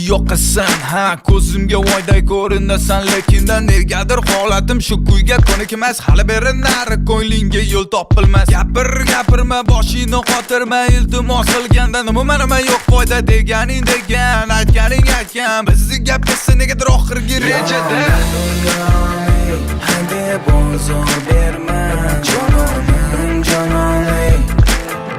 yoqasan, ha ko'zimga voyday ko'rinasan, lekin negadir holatim shu kuyga ko'nikmas. Hali beri nari ko'nglingga yo'l topilmas. Gapirma, boshingni qotirma, iltimos qilganda nima yo'q foyda deganing degan, aytganing aytgan. Bizni gapkasi negadir oxirgi rejada. Hadi bozor berma, jononim,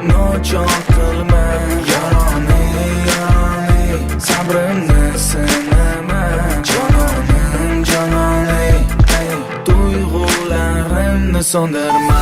nochon qilma, yaroning, sabrimni sinama, jononim, tuyg'ularimni so'ndirma.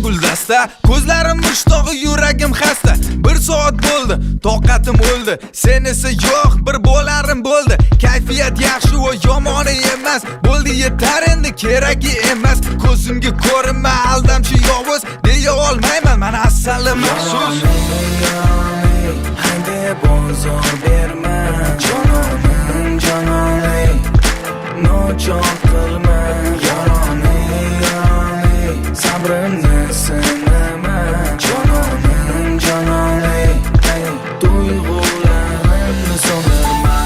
Guldasta, ko'zlarim mushtog'i, yuragim xasta. 1 soat bo'ldi, toqatim o'ldi. Sen esa yo'q, bir bo'larim bo'ldi. Kayfiyat yaxshi va yomoni emas. Bo'ldi yetar endi, keragi emas. Ko'zimga ko'rinma, aldamchi yovuz deya olmayman, men asalim maxsus. Hadi bozor berma, jononim, nochon qilma, yaroning, sabrimni sinama, jononim, tuyg'ularimni so'ndirma.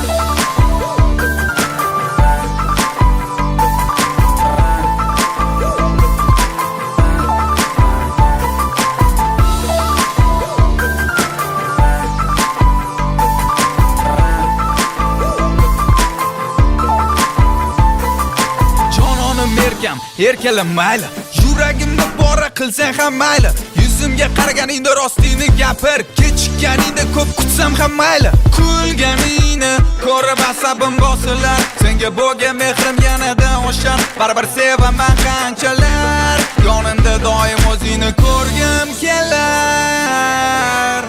Erkalan mayli, yuragimni bora qilsang ham mayli. Yuzimga qaraganingda rostini gapir, kechikkaningda ko'p kutsam ham mayli. Kulganingni ko'rib asabim bosilar, senga bo'lgan mehrim yanada oshar. Baribir sevaman qanchalar, yonimda doim o'zingni ko'rgim kelar.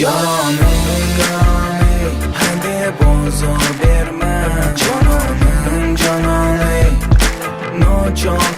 Yaroning, hadi bozor berma, jononim, nochon